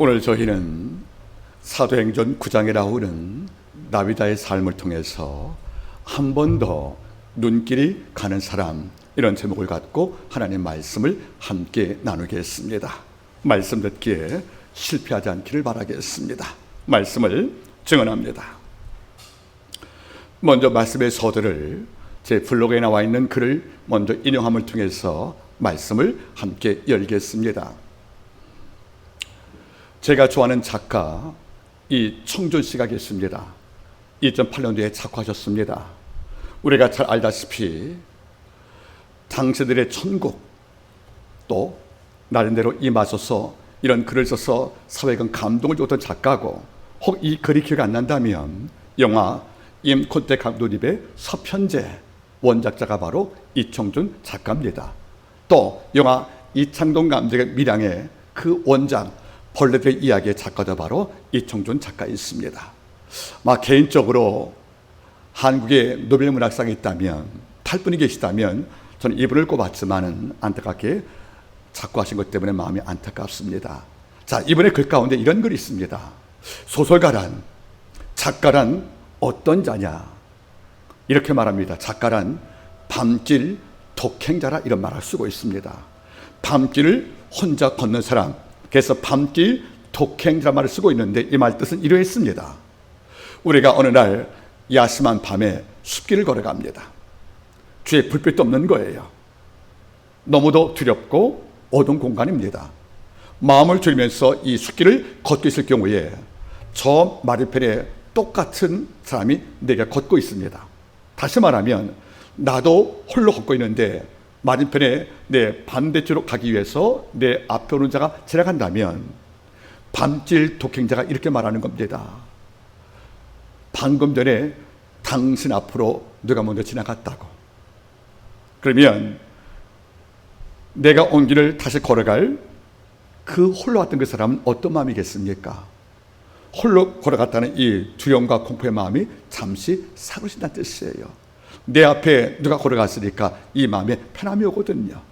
오늘 저희는 사도행전 9장에 나오는 다윗의 삶을 통해서 한 번 더 눈길이 가는 사람, 이런 제목을 갖고 하나님 말씀을 함께 나누겠습니다. 말씀 듣기에 실패하지 않기를 바라겠습니다. 말씀을 증언합니다. 먼저 말씀의 서두를 제 블로그에 나와 있는 글을 먼저 인용함을 통해서 말씀을 함께 열겠습니다. 제가 좋아하는 작가 이청준 씨가 계십니다. 2008년도에 작곡하셨습니다. 우리가 잘 알다시피 당신들의 천국, 또 나름대로 임하소서, 이런 글을 써서 사회적 감동을 줬던 작가고, 혹 이 글이 기억 안 난다면 영화 임콘테 감독님의 서편제 원작자가 바로 이청준 작가입니다. 또 영화 이창동 감독의 밀양의 그 원작 벌레들의 이야기의 작가도 바로 이청준 작가 있습니다. 개인적으로 한국에 노벨 문학상이 있다면, 8분이 계시다면 저는 이분을 꼽았지만은 안타깝게 작곡하신 것 때문에 마음이 안타깝습니다. 자, 이번에 글 가운데 이런 글이 있습니다. 소설가란, 작가란 어떤 자냐, 이렇게 말합니다. 작가란 밤길 독행자라, 이런 말을 쓰고 있습니다. 밤길을 혼자 걷는 사람, 그래서 밤길 독행자 말을 쓰고 있는데, 이 말 뜻은 이러했습니다. 우리가 어느 날 야심한 밤에 숲길을 걸어갑니다. 뒤에 불빛도 없는 거예요. 너무도 두렵고 어두운 공간입니다. 마음을 졸이면서 이 숲길을 걷고 있을 경우에 저 맞은편에 똑같은 사람이 내게 걷고 있습니다. 다시 말하면 나도 홀로 걷고 있는데 맞은편에 내 반대쪽으로 가기 위해서 내 앞에 오는 자가 지나간다면 밤길 독행자가 이렇게 말하는 겁니다. 방금 전에 당신 앞으로 누가 먼저 지나갔다고. 그러면 내가 온 길을 다시 걸어갈 그 홀로 왔던 그 사람은 어떤 마음이겠습니까? 홀로 걸어갔다는 이 두려움과 공포의 마음이 잠시 사그러진다는 뜻이에요. 내 앞에 누가 걸어갔으니까 이 마음에 편함이 오거든요.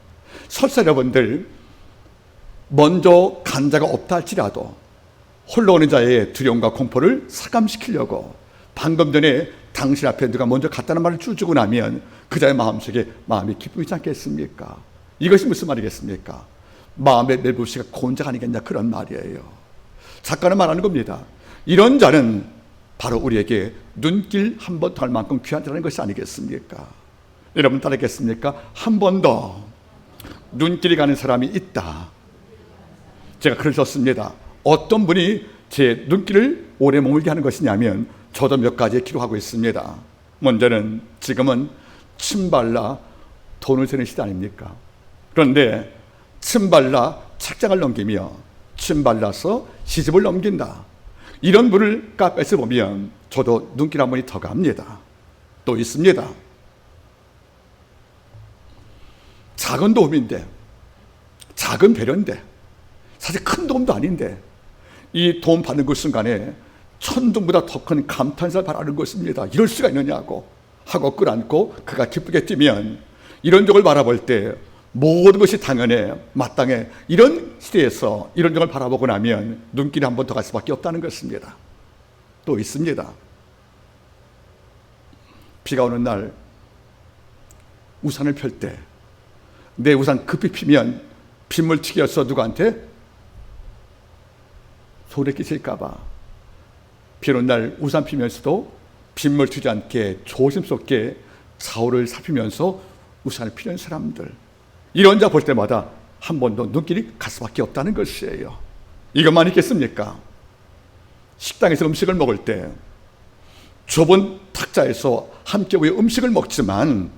설사 여러분들 먼저 간 자가 없다 할지라도 홀로 오는 자의 두려움과 공포를 삭감시키려고 방금 전에 당신 앞에 누가 먼저 갔다는 말을 주고 나면 그 자의 마음속에 마음이 기쁘지 않겠습니까? 이것이 무슨 말이겠습니까? 마음의 매부시가 곤작 아니겠냐, 그런 말이에요. 작가는 말하는 겁니다. 이런 자는 바로 우리에게 눈길 한 번 더 할 만큼 귀한 자라는 것이 아니겠습니까? 여러분 따르겠습니까? 한 번 더 눈길이 가는 사람이 있다. 제가 글을 썼습니다. 어떤 분이 제 눈길을 오래 머물게 하는 것이냐면 저도 몇 가지 기록하고 있습니다. 먼저는 지금은 침 발라 돈을 쓰는 시대 아닙니까? 그런데 침 발라 책장을 넘기며 침 발라서 시집을 넘긴다. 이런 분을 카페에서 보면 저도 눈길 한 번이 더 갑니다. 또 있습니다. 작은 도움인데, 작은 배려인데, 사실 큰 도움도 아닌데 이 도움 받는 그 순간에 천둥보다 더 큰 감탄사를 바라는 것입니다. 이럴 수가 있느냐고 하고 끌안고 그가 기쁘게 뛰면, 이런 적을 바라볼 때 모든 것이 당연해, 마땅해, 이런 시대에서 이런 적을 바라보고 나면 눈길이 한 번 더 갈 수밖에 없다는 것입니다. 또 있습니다. 비가 오는 날 우산을 펼 때 내 우산 급히 피면 빗물 튀겨서 누구한테 소리 끼칠까 봐 비 오는 날 우산 피면서도 빗물 튀지 않게 조심스럽게 좌우를 살피면서 우산을 피는 사람들, 이런 자 볼 때마다 한 번 더 눈길이 갈 수밖에 없다는 것이에요. 이것만 있겠습니까? 식당에서 음식을 먹을 때 좁은 탁자에서 함께 모여 음식을 먹지만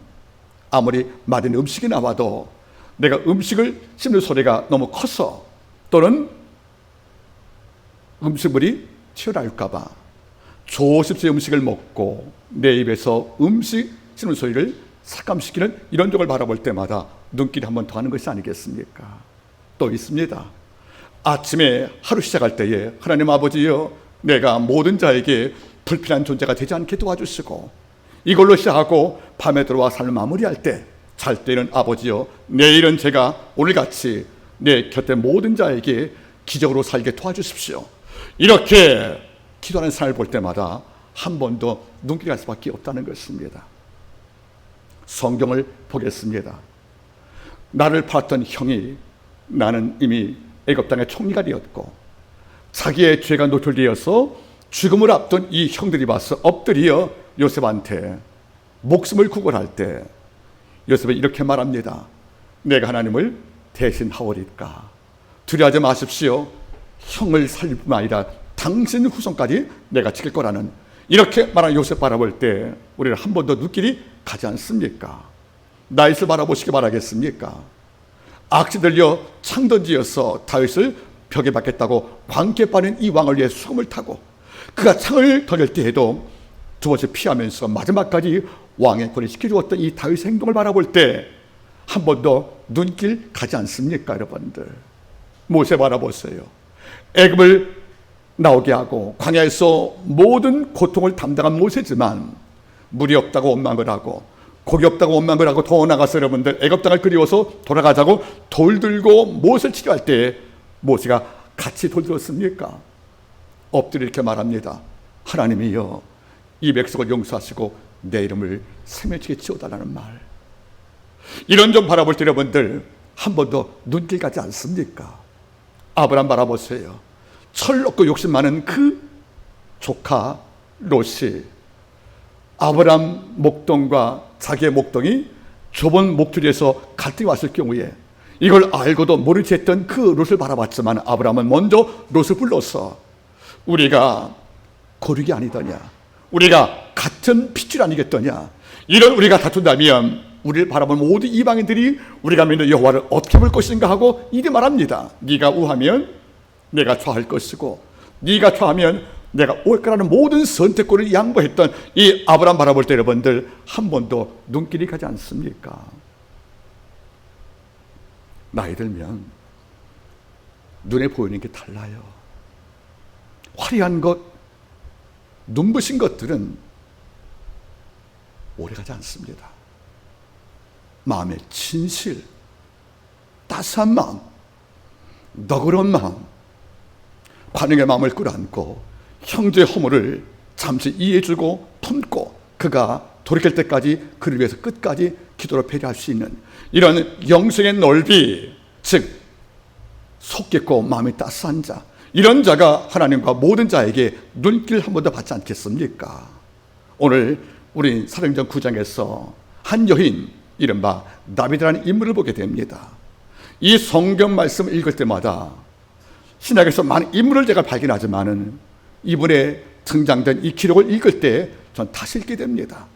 아무리 맛있는 음식이 나와도 내가 음식을 씹는 소리가 너무 커서, 또는 음식물이 튀어나올까 봐 조심스레 음식을 먹고 내 입에서 음식 씹는 소리를 삭감시키는 이런 적을 바라볼 때마다 눈길이 한 번 더 하는 것이 아니겠습니까? 또 있습니다. 아침에 하루 시작할 때에 하나님 아버지여, 내가 모든 자에게 불필요한 존재가 되지 않게 도와주시고, 이걸로 시작하고 밤에 들어와 삶을 마무리할 때, 잘 때는 아버지여, 내일은 제가 오늘같이 내 곁에 모든 자에게 기적으로 살게 도와주십시오. 이렇게 기도하는 사람을 볼 때마다 한 번도 눈길이 갈 수밖에 없다는 것입니다. 성경을 보겠습니다. 나를 팔았던 형이 나는 이미 애굽 땅의 총리가 되었고 자기의 죄가 노출되어서 죽음을 앞둔 이 형들이 와서 엎드려 요셉한테 목숨을 구걸할 때 요셉은 이렇게 말합니다. 내가 하나님을 대신하오리까. 두려워하지 마십시오. 형을 살릴 뿐만 아니라 당신 후손까지 내가 지킬 거라는, 이렇게 말하는 요셉 바라볼 때 우리는 한 번도 눈길이 가지 않습니까? 나잇을 바라보시기 바라겠습니까? 악시 들려 창 던지어서 다윗을 벽에 박겠다고 광기에 빠진 이 왕을 위해 수금을 타고 그가 창을 던질 때에도 두 번째 피하면서 마지막까지 왕의 권을 지켜주었던 이 다윗의 행동을 바라볼 때 한 번도 눈길 가지 않습니까? 여러분들, 모세 바라보세요. 애굽을 나오게 하고 광야에서 모든 고통을 담당한 모세지만 물이 없다고 원망을 하고 고기 없다고 원망을 하고 더 나가서 여러분들 애굽 땅을 그리워서 돌아가자고 돌 들고 모세를 치료할 때 모세가 같이 돌 들었습니까? 엎드려 이렇게 말합니다. 하나님이여, 이 백성을 용서하시고 내 이름을 세면치게 지어달라는 말. 이런 점 바라볼 때 여러분들 한 번도 눈길 가지 않습니까? 아브라함 바라보세요. 철 없고 욕심 많은 그 조카 롯이 아브라함 목동과 자기의 목동이 좁은 목줄에서 갈등이 왔을 경우에 이걸 알고도 모르지 했던 그 롯을 바라봤지만 아브라함은 먼저 롯을 불러서 우리가 고륙이 아니더냐, 우리가 같은 핏줄 아니겠더냐, 이런 우리가 다툰다면 우리를 바라보는 모든 이방인들이 우리가 믿는 여호와를 어떻게 볼 것인가 하고 이리 말합니다. 네가 우하면 내가 좌할 것이고 네가 좌하면 내가 올 거라는 모든 선택권을 양보했던 이 아브라함 바라볼 때 여러분들 한 번도 눈길이 가지 않습니까? 나이 들면 눈에 보이는 게 달라요. 화려한 것, 눈부신 것들은 오래가지 않습니다. 마음의 진실, 따스한 마음, 너그러운 마음, 관용의 마음을 끌어안고 형제의 허물을 잠시 이해해주고 품고 그가 돌이킬 때까지 그를 위해서 끝까지 기도로 배려할 수 있는 이런 영성의 넓이, 즉 속 깊고 마음이 따스한 자, 이런 자가 하나님과 모든 자에게 눈길 한 번도 받지 않겠습니까? 오늘 우리 사도행전 9장에서 한 여인 이른바 다비드라는 인물을 보게 됩니다. 이 성경 말씀을 읽을 때마다 신약에서 많은 인물을 제가 발견하지만은 이분의 등장된 이 기록을 읽을 때 전 다시 읽게 됩니다.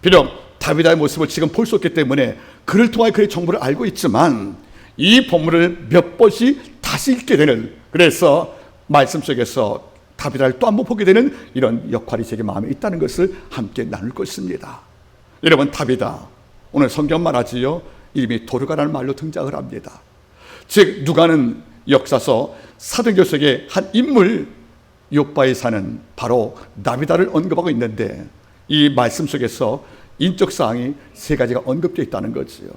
비록 다비드의 모습을 지금 볼 수 없기 때문에 그를 통해 그의 정보를 알고 있지만 이 본문을 몇 번씩 다시 읽게 되는, 그래서 말씀 속에서 다비드를 또 한 번 보게 되는 이런 역할이 제게 마음에 있다는 것을 함께 나눌 것입니다. 여러분, 다비다 오늘 성경 말하지요, 이름이 도르가라는 말로 등장을 합니다. 즉 누가는 역사서 사도행전 속의 한 인물 욥바에 사는 바로 다비다를 언급하고 있는데 이 말씀 속에서 인적 사항이 세 가지가 언급되어 있다는 거지요.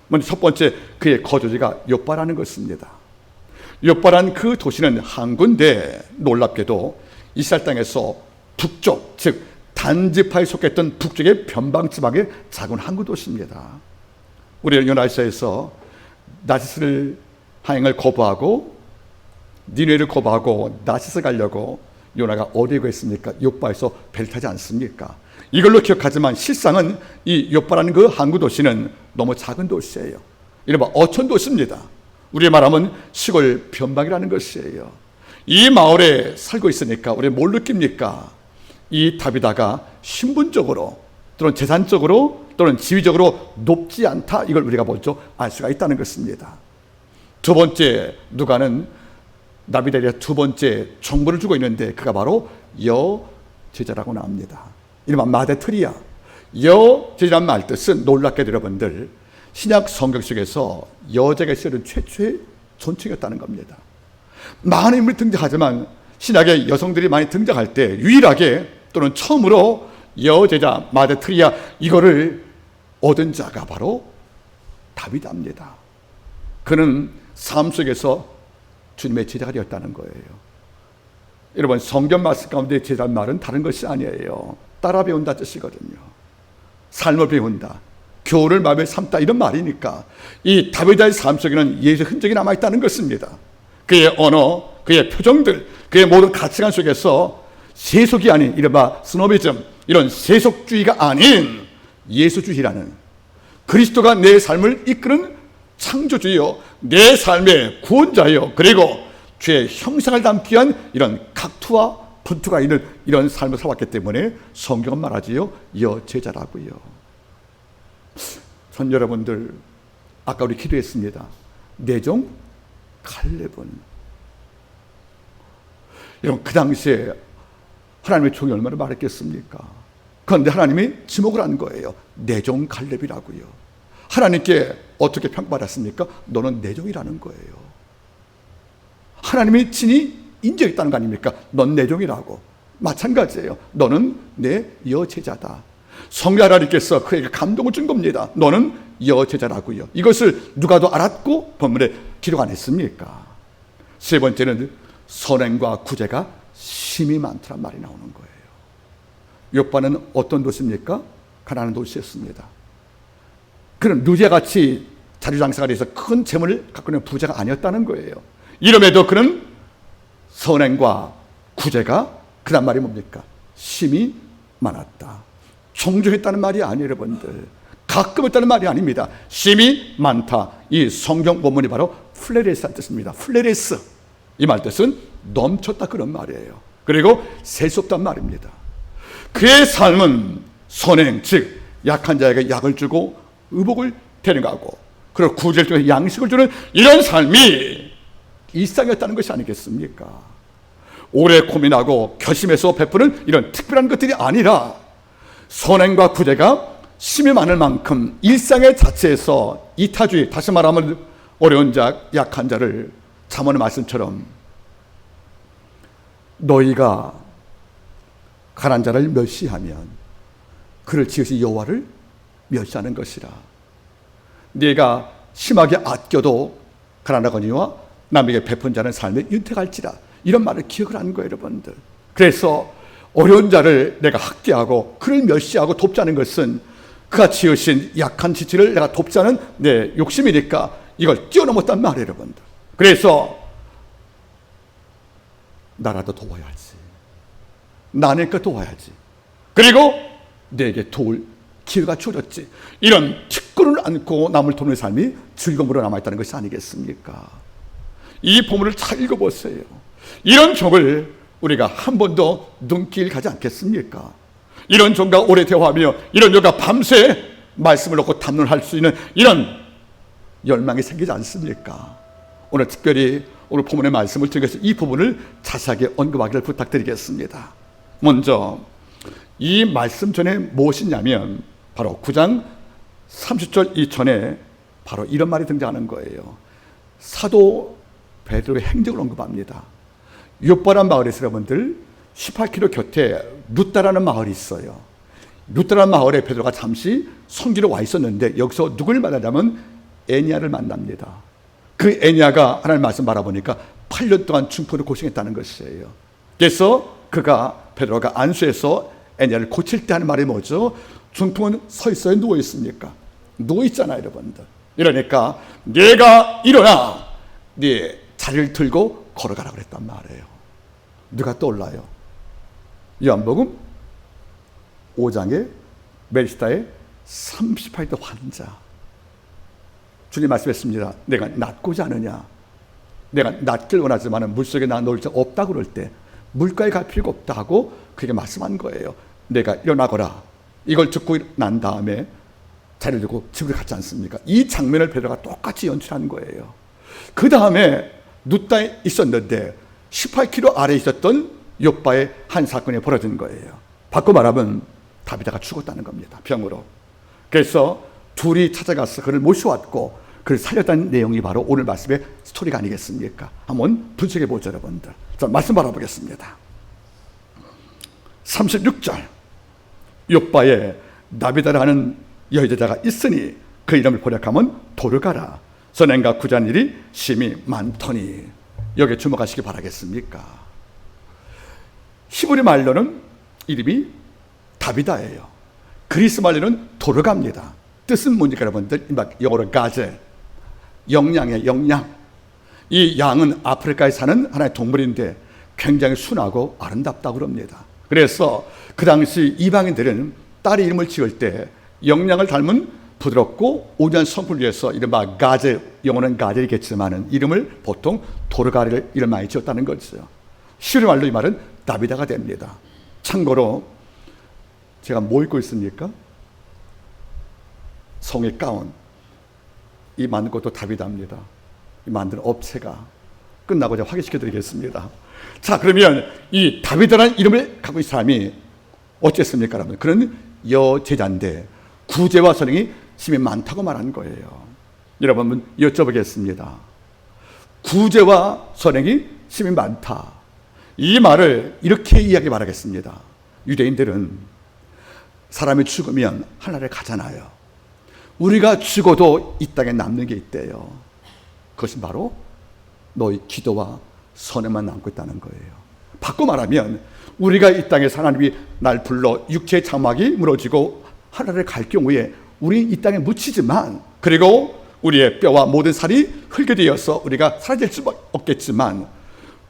먼저 첫 번째, 그의 거주지가 욥바라는 것입니다. 욥바란 그 도시는 항구인데 놀랍게도 이스라엘 땅에서 북쪽, 즉 단지파에 속했던 북쪽의 변방지방의 작은 항구 도시입니다. 우리는 요나서에서 나시스를 항행을 거부하고 니느웨를 거부하고 나시스 가려고 요나가 어디에 있습니까? 욥바에서 배를 타지 않습니까? 이걸로 기억하지만 실상은 이 욥바라는 그 항구 도시는 너무 작은 도시예요. 이른바 어촌 도시입니다. 우리 말하면 시골 변방이라는 것이에요. 이 마을에 살고 있으니까 우리 뭘 느낍니까? 이 다비다가 신분적으로 또는 재산적으로 또는 지위적으로 높지 않다, 이걸 우리가 먼저 알 수가 있다는 것입니다. 두 번째, 누가는 다비다에 대해 두 번째 정보를 주고 있는데 그가 바로 여제자라고 나옵니다. 이른바 마데트리아. 여제자란 말 뜻은 놀랍게도 여러분들 신약 성경 속에서 여자가 쓰는 최초의 존칭이었다는 겁니다. 많은 인물이 등장하지만 신약에 여성들이 많이 등장할 때 유일하게 또는 처음으로 여제자 마데트리아 이거를 얻은 자가 바로 다비다입니다. 그는 삶 속에서 주님의 제자가 되었다는 거예요. 여러분, 성경 말씀 가운데 제자란 말은 다른 것이 아니에요. 따라 배운다 뜻이거든요. 삶을 배운다, 교훈을 마음에 삼다, 이런 말이니까 이 다비다의 삶 속에는 예수의 흔적이 남아있다는 것입니다. 그의 언어, 그의 표정들, 그의 모든 가치관 속에서 세속이 아닌 이른바 스노비즘, 이런 세속주의가 아닌 예수주의라는, 그리스도가 내 삶을 이끄는 창조주요, 내 삶의 구원자요, 그리고 주의 형상을 담기 위한 이런 각투와 분투가 있는 이런 삶을 살았기 때문에 성경은 말하지요, 여제자라고요. 전 여러분들, 아까 우리 기도했습니다. 내종 갈렙은, 여러분, 그 당시에 하나님의 종이 얼마나 말했겠습니까? 그런데 하나님이 지목을 한 거예요. 내종 갈렙이라고요. 하나님께 어떻게 평가받았습니까? 너는 내종이라는 거예요. 하나님이 친히 인정했다는 거 아닙니까? 넌 내 종이라고. 마찬가지예요. 너는 내 여제자다. 성령 하나님께서 그에게 감동을 준 겁니다. 너는 여제자라고요. 이것을 누가 더 알았고 본문에 기록 안 했습니까? 세 번째는 선행과 구제가 심히 많더란 말이 나오는 거예요. 욥바는 어떤 도시입니까? 가난한 도시였습니다. 그는 누제같이 자주장사가 돼서 큰 재물을 갖고 있는 부자가 아니었다는 거예요. 이름에도 그는 선행과 구제가, 그다음 말이 뭡니까? 심히 많았다. 종종했다는 말이 아니에요, 여러분들. 가끔 했다는 말이 아닙니다. 심히 많다. 이 성경 본문이 바로 플레레스라는 뜻입니다. 플레레스, 이 말 뜻은 넘쳤다, 그런 말이에요. 그리고 셀 수 없단 말입니다. 그의 삶은 선행, 즉 약한 자에게 약을 주고 의복을 데려가고, 그리고 구제를 통해 양식을 주는 이런 삶이 일상이었다는 것이 아니겠습니까? 오래 고민하고 결심해서 베푸는 이런 특별한 것들이 아니라 선행과 구제가 심히 많을 만큼 일상의 자체에서 이타주의, 다시 말하면 어려운 자, 약한 자를 잠언의 말씀처럼 너희가 가난한 자를 멸시하면 그를 지으신 여호와를 멸시하는 것이라. 네가 심하게 아껴도 가난하거니와 남에게 베푼 자는 삶에 윤택할지라. 이런 말을 기억을 하는 거예요, 여러분들. 그래서 어려운 자를 내가 학대하고 그를 멸시하고 돕지 않은 것은 그가 지으신 약한 지체를 내가 돕지 않은 내 욕심이니까 이걸 뛰어넘었단 말이에요, 여러분들. 그래서 나라도 도와야지, 나니까 도와야지, 그리고 내게 도울 기회가 주어졌지, 이런 특권을 안고 남을 돕는 삶이 즐거움으로 남아있다는 것이 아니겠습니까? 이 본문을 잘 읽어보세요. 이런 종을 우리가 한 번도 눈길 가지 않겠습니까? 이런 종과 오래 대화하며 이런 종과 밤새 말씀을 놓고 담론할 수 있는 이런 열망이 생기지 않습니까? 오늘 특별히 오늘 본문의 말씀을 통해서 이 부분을 자세하게 언급하기를 부탁드리겠습니다. 먼저 이 말씀 전에 무엇이냐면 바로 9장 30절 이전에 바로 이런 말이 등장하는 거예요. 사도 베드로의 행적을 언급합니다. 욥바란 마을에서 여러분들 18km 곁에 루다라는 마을이 있어요. 루다라는 마을에 베드로가 잠시 성지로 와 있었는데 여기서 누굴 만나냐면 애니야를 만납니다. 그 애니야가 하나님 말씀 바라보니까 8년 동안 중풍으로 고생했다는 것이에요. 그래서 베드로가 안수해서 애니야를 고칠 때 하는 말이 뭐죠? 중풍은 서 있어요, 누워 있습니까? 누워 있잖아요, 여러분들. 이러니까 네가 일어나 네 자리를 들고 걸어가라고 그랬단 말이에요. 누가 떠올라요? 요한복음 5장에 멜시다의 38대 환자. 주님 말씀했습니다. 내가 낫고자 하느냐? 내가 낫길 원하지만 물속에 나 놓을 자 없다 그럴 때 물가에 갈 필요가 없다 하고 그에게 말씀한 거예요. 내가 일어나거라. 이걸 듣고 난 다음에 자리를 들고 집으로 갔지 않습니까? 이 장면을 베드로가 똑같이 연출한 거예요. 그 다음에 루다에 있었는데 18km 아래에 있었던 욥바의 한 사건이 벌어진 거예요. 바꿔 말하면 다비다가 죽었다는 겁니다, 병으로. 그래서 둘이 찾아가서 그를 모셔왔고 그를 살렸다는 내용이 바로 오늘 말씀의 스토리가 아니겠습니까? 한번 분석해 보죠, 여러분들. 자, 말씀 바라보겠습니다. 36절, 욥바에 다비다라는 여자가 있으니 그 이름을 번역하면 도르가라. 선행과 구제한 일이 심히 많더니. 여기에 주목하시기 바라겠습니까? 히브리 말로는 이름이 다비다예요. 그리스 말로는 도르가입니다. 뜻은 뭡니까 여러분들? 영어로 가제, 영양의 영양. 이 양은 아프리카에 사는 하나의 동물인데 굉장히 순하고 아름답다고 그럽니다. 그래서 그 당시 이방인들은 딸의 이름을 지을 때 영양을 닮은 부드럽고 온유한 성품을 위해서 이른바 가제, 영어는 가제이겠지만 이름을 보통 도르가를 이름 많이 지었다는 거죠. 히브리 말로 이 말은 다비다가 됩니다. 참고로 제가 뭐 입고 있습니까? 성의 가운. 이 만든 것도 다비다입니다. 이 만든 업체가. 끝나고 제가 확인시켜 드리겠습니다. 자, 그러면 이 다비다라는 이름을 갖고 있는 사람이 어쨌습니까? 여러분? 그런 여제자인데 구제와 선행이 심히 많다고 말한 거예요. 여러분 여쭤보겠습니다. 구제와 선행이 심히 많다. 이 말을 이렇게 이야기 바라겠습니다. 유대인들은 사람이 죽으면 하늘에 가잖아요. 우리가 죽어도 이 땅에 남는 게 있대요. 그것이 바로 너희 기도와 선행만 남고 있다는 거예요. 바꿔 말하면 우리가 이 땅에서 하나님이 날 불러 육체의 장막이 무너지고 하늘에 갈 경우에 우리 이 땅에 묻히지만, 그리고 우리의 뼈와 모든 살이 흙이 되어서 우리가 사라질 수 없겠지만,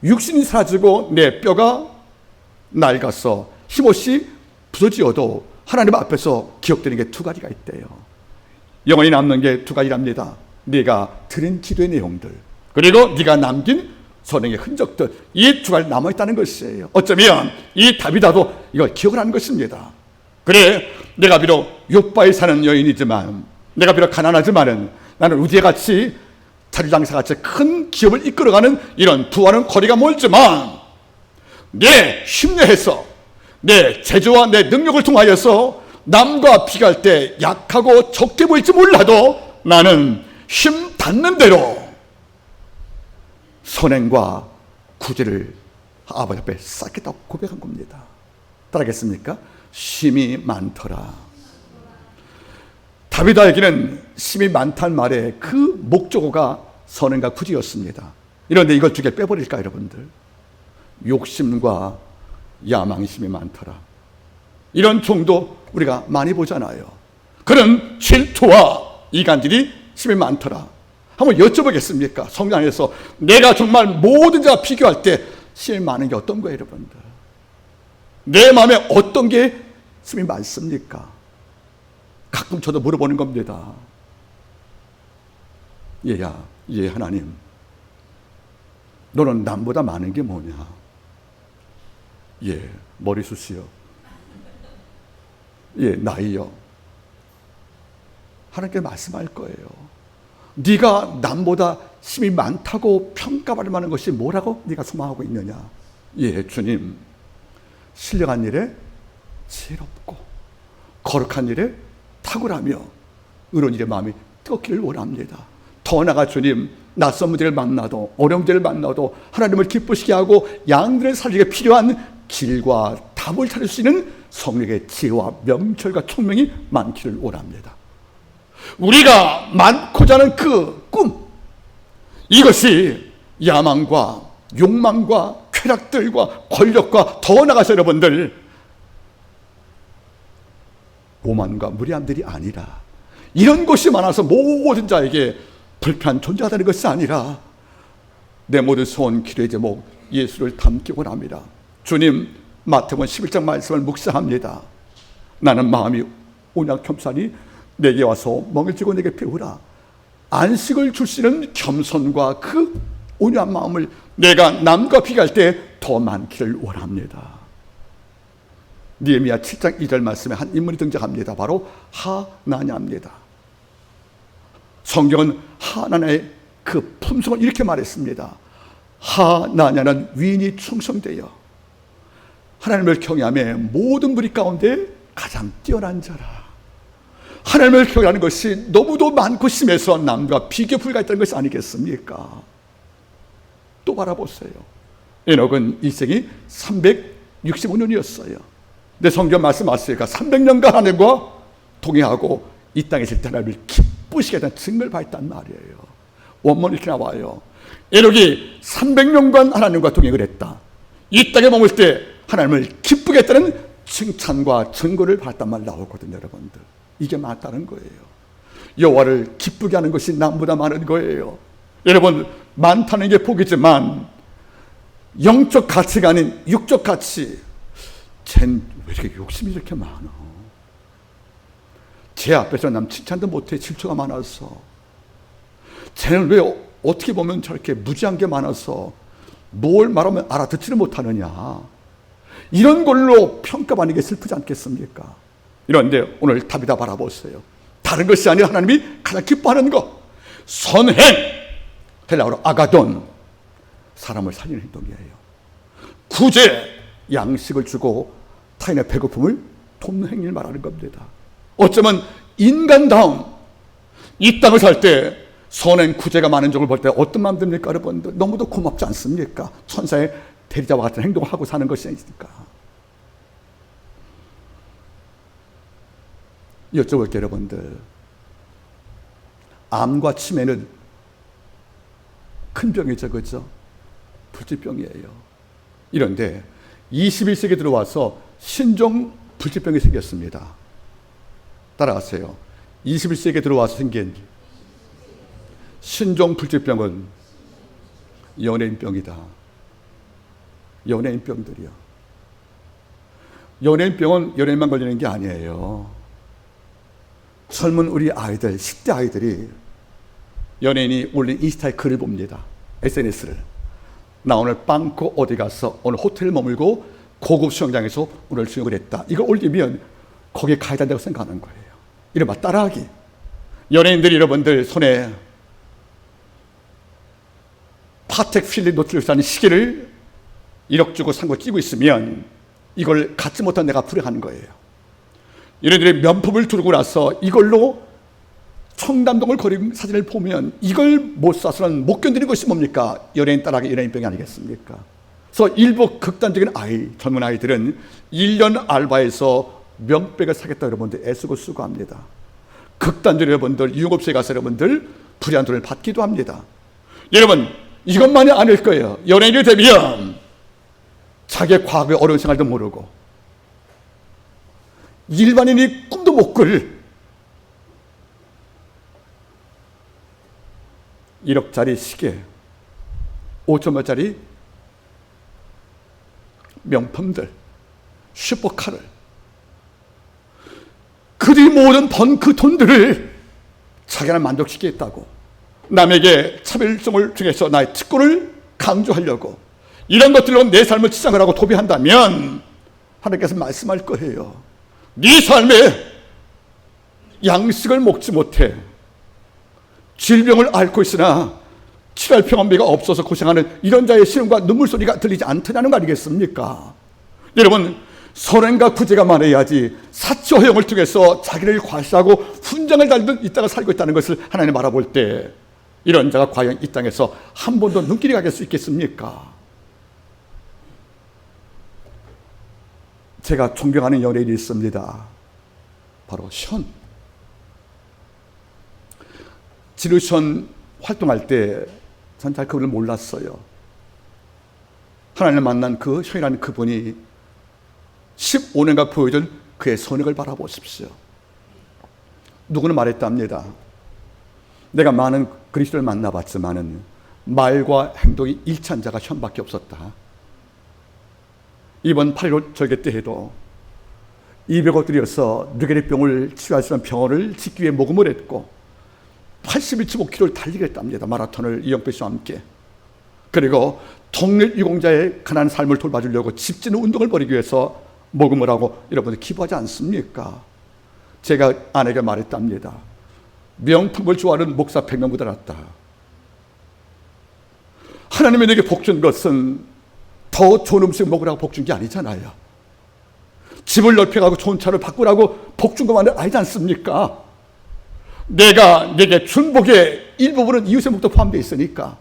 육신이 사라지고 내 뼈가 낡아서 힘없이 부서지어도 하나님 앞에서 기억되는 게 두 가지가 있대요. 영원히 남는 게 두 가지랍니다. 네가 드린 기도의 내용들, 그리고 네가 남긴 선행의 흔적들, 이 두 가지 남아있다는 것이에요. 어쩌면 이 다비다도 이걸 기억을 하는 것입니다. 그래, 내가 비록 욥바에 사는 여인이지만, 내가 비록 가난하지만은 나는 우디에같이 자리장사같이 큰 기업을 이끌어가는 이런 부와는 거리가 멀지만, 내 힘내해서 내 재주와 내 능력을 통하여서 남과 비교할 때 약하고 적게 보일지 몰라도 나는 힘 닿는 대로 선행과 구제를 아버지 앞에 쌓겠다고 고백한 겁니다. 따라하겠습니까? 심이 많더라. 다비다에게는 심이 많다는 말의 그 목적어가 선행과 구제였습니다. 그런데 이걸 두 개 빼버릴까 여러분들? 욕심과 야망이 심이 많더라. 이런 종도 우리가 많이 보잖아요. 그런 질투와 이간질이 심이 많더라. 한번 여쭤보겠습니까? 성경 안에서 내가 정말 모든 자와 비교할 때 심이 많은 게 어떤 거예요 여러분들? 내 마음에 어떤 게 심이 많습니까? 가끔 저도 물어보는 겁니다. 얘야, 얘 하나님, 너는 남보다 많은 게 뭐냐? 예, 머리숱이요. 예, 나이요. 하나님께 말씀할 거예요. 네가 남보다 힘이 많다고 평가받을 만한 것이 뭐라고 네가 소망하고 있느냐? 예, 주님, 신령한 일에 지혜롭고 거룩한 일에 탁월하며 의로운 일에 마음이 뜨겁기를 원합니다. 더 나아가 주님, 낯선 문제를 만나도 어려운 문제를 만나도 하나님을 기쁘시게 하고 양들을 살리기에 필요한 길과 답을 찾을 수 있는 성령의 지혜와 명철과 총명이 많기를 원합니다. 우리가 많고자 하는 그 꿈, 이것이 야망과 욕망과 쾌락들과 권력과 더 나아가서 여러분들 오만과 무리함들이 아니라, 이런 것이 많아서 모든 자에게 불편한 존재하다는 것이 아니라 내 모든 소원 기도의 제목 예수를 담기 원합니다. 주님, 마태복음 11장 말씀을 묵상합니다. 나는 마음이 온유하고 겸손하니 내게 와서 멍을 쥐고 내게 배우라. 안식을 주시는 겸손과 그 온유한 마음을 내가 남과 비교할 때 더 많기를 원합니다. 느헤미야 7장 2절 말씀에 한 인물이 등장합니다. 바로 하나냐입니다. 성경은 하나냐의 그 품성을 이렇게 말했습니다. 하나냐는 위인이 충성되어 하나님을 경외하며 모든 무리 가운데 가장 뛰어난 자라. 하나님을 경외하는 것이 너무도 많고 심해서 남과 비교 불가했다는 것이 아니겠습니까? 또 바라보세요. 에녹은 일생이 365년이었어요. 근데 성경 말씀 맞으니까 300년간 하나님과 동행하고 이 땅에 있을 때 하나님을 기쁘시게 하는 증거를 받았단 말이에요. 원문이 이렇게 나와요. 에녹이 300년간 하나님과 동행을 했다. 이 땅에 머물 때 하나님을 기쁘게 했다는 칭찬과 증거를 받았단 말 나오거든요. 여러분들, 이게 맞다는 거예요. 여호와를 기쁘게 하는 것이 남보다 많은 거예요. 여러분, 많다는 게 복이지만 영적 가치가 아닌 육적 가치, 쟨 왜 이렇게 욕심이 이렇게 많아? 제 앞에서 남 칭찬도 못해. 질투가 많아서. 쟤는 왜 어떻게 보면 저렇게 무지한 게 많아서 뭘 말하면 알아듣지를 못하느냐. 이런 걸로 평가받는 게 슬프지 않겠습니까? 이런데 오늘 답이다 바라보세요. 다른 것이 아니라 하나님이 가장 기뻐하는 것, 선행, 헬라어로 아가돈, 사람을 살리는 행동이에요. 구제, 양식을 주고 타인의 배고픔을 돕는 행위를 말하는 겁니다. 어쩌면 인간다움, 이 땅을 살 때 선행 구제가 많은 적을 볼 때 어떤 마음 듭니까? 여러분들, 너무도 고맙지 않습니까? 천사의 대리자와 같은 행동을 하고 사는 것이니까. 여쭤볼게요, 여러분들. 암과 치매는 큰 병이죠, 그죠? 불치병이에요. 이런데 21세기에 들어와서 신종 불치병이 생겼습니다. 따라하세요. 21세기에 들어와서 생긴 신종 불치병은 연예인병이다. 연예인병들이요. 연예인병은 연예인만 걸리는 게 아니에요. 젊은 우리 아이들, 10대 아이들이 연예인이 올린 인스타에 글을 봅니다. SNS를. 나 오늘 빵꾸 어디 가서 오늘 호텔 머물고 고급 수영장에서 오늘 수영을 했다. 이걸 올리면 거기에 가야 된다고 생각하는 거예요. 이른바 따라하기. 연예인들이 여러분들 손에 파텍 필립 노트리스라는 시계를 1억 주고 산 거 끼고 있으면 이걸 갖지 못한 내가 불행한 거예요. 얘네들이 명품을 두르고 나서 이걸로 청담동을 거린 사진을 보면 이걸 못 사서는 못 견디는 것이 뭡니까? 연예인 따라하기, 연예인병이 아니겠습니까? 그래서 일부 극단적인 젊은 아이들은 1년 알바해서 명백을 사겠다 여러분들 애쓰고 수고합니다. 극단적인 여러분들 유흥업소에 가서 여러분들 불이한 돈을 받기도 합니다. 여러분, 이것만이 아닐 거예요. 연예인이 되면 자기의 과거의 어려운 생활도 모르고 일반인이 꿈도 못 꿀 1억짜리 시계, 5천만짜리 명품들, 슈퍼카를, 그들이 모든 번 그 돈들을 자기는 만족시키겠다고 남에게 차별성을 중에서 나의 특권을 강조하려고 이런 것들로 내 삶을 치장을 하고 도배한다면 하나님께서 말씀할 거예요. 네 삶에 양식을 먹지 못해 질병을 앓고 있으나 치료할 병원비가 없어서 고생하는 이런 자의 시름과 눈물 소리가 들리지 않더냐는 거 아니겠습니까? 여러분, 선행과 구제가 많아야지 사치 허용을 통해서 자기를 과시하고 훈장을 달든 이 땅을 살고 있다는 것을 하나님 알아볼 때 이런 자가 과연 이 땅에서 한 번도 눈길이 가길 수 있겠습니까? 제가 존경하는 연예인이 있습니다. 바로 션. 지루션 활동할 때 전 잘 그분을 몰랐어요. 하나님을 만난 그 션이라는 그분이 15년간 보여준 그의 선행을 바라보십시오. 누구는 말했답니다. 내가 많은 그리스도를 만나봤지만은 말과 행동이 일치한 자가 션밖에 없었다. 이번 8.15 절개 때 해도 200억 들여서 뇌계리병을 치료할 수 있는 병원을 짓기 위해 모금을 했고 81.5km를 달리게 했답니다. 마라톤을 이영배 씨와 함께. 그리고 동일 유공자의 가난한 삶을 돌봐주려고 집 짓는 운동을 벌이기 위해서 모금을 하고 여러분들 기부하지 않습니까? 제가 아내에게 말했답니다. 명품을 좋아하는 목사 100명보다 낫다. 하나님이 내게 복준 것은 더 좋은 음식 먹으라고 복준 게 아니잖아요. 집을 넓혀가고 좋은 차를 바꾸라고 복준 것만은 아니지 않습니까? 내가 내게 준 복의 일부분은 이웃의 복도 포함되어 있으니까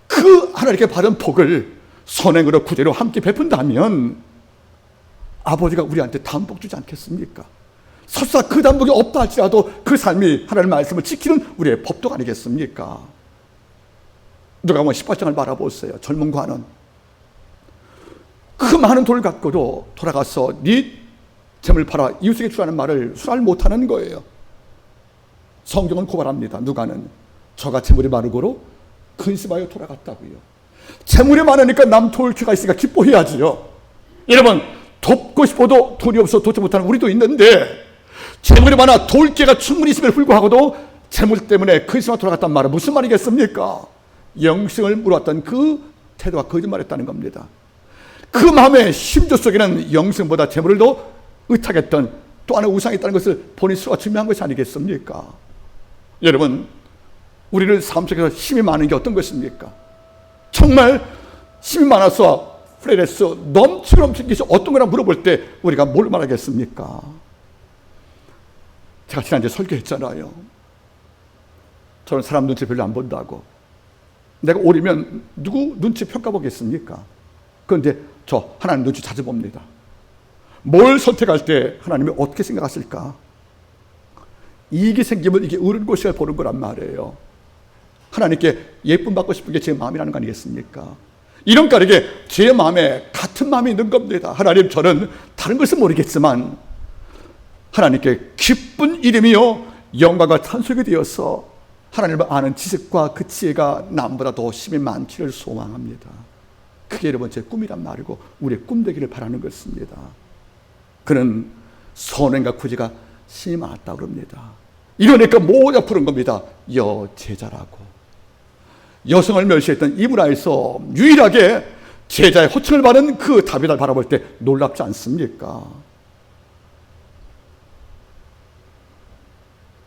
그 하나님께 받은 복을 선행으로 구제로 함께 베푼다면 아버지가 우리한테 다음 복 주지 않겠습니까? 설사 그 다음 복이 없다 할지라도 그 삶이 하나님의 말씀을 지키는 우리의 법도가 아니겠습니까? 누가복음 18장을 바라보세요. 젊은 관원 그 많은 돌을 갖고도 돌아가서 네 재물 팔아 이웃에게 주라는 말을 수락을 못하는 거예요. 성경은 고발합니다. 누가는 저가 재물이 많으고로 근심하여 돌아갔다고요. 재물이 많으니까 남 도울 기회가 있으니까 기뻐해야지요. 여러분, 돕고 싶어도 돈이 없어 돕지 못하는 우리도 있는데, 재물이 많아 도울 기회가 충분히 있음에도 불구하고도 재물 때문에 근심하여 돌아갔단 말은 무슨 말이겠습니까? 영생을 물어왔던 그 태도가 거짓말했다는 겁니다. 그 마음의 심조 속에는 영생보다 재물을 더 의탁했던 또 하나의 우상이 있다는 것을 본인 스스로가 증명한 것이 아니겠습니까? 여러분, 우리는 삶 속에서 힘이 많은 게 어떤 것입니까? 정말 힘이 많아서 프레레스 넘치고 것이 어떤 거라 물어볼 때 우리가 뭘 말하겠습니까? 제가 지난주에 설교했잖아요. 저는 사람 눈치 별로 안 본다고. 내가 오리면 누구 눈치 평가보겠습니까? 그런데 저 하나님 눈치 자주 봅니다. 뭘 선택할 때 하나님이 어떻게 생각하실까? 이익이 생기면 이게 옳은 것이라 보는 거란 말이에요. 하나님께 예쁨 받고 싶은 게 제 마음이라는 거 아니겠습니까? 이런 까닭에 제 마음에 같은 마음이 있는 겁니다. 하나님, 저는 다른 것은 모르겠지만 하나님께 기쁜 이름이요 영광과 찬송이 되어서 하나님을 아는 지식과 그 지혜가 남보다 더 힘이 많기를 소망합니다. 그게 여러분 제 꿈이란 말이고 우리의 꿈 되기를 바라는 것입니다. 그는 선행과 구제가 힘이 많았다고 그럽니다. 이러니까 뭐냐 부른 겁니다. 여제자라고. 여성을 멸시했던 이 문화에서 유일하게 제자의 호칭을 받은 그 다윗을 바라볼 때 놀랍지 않습니까?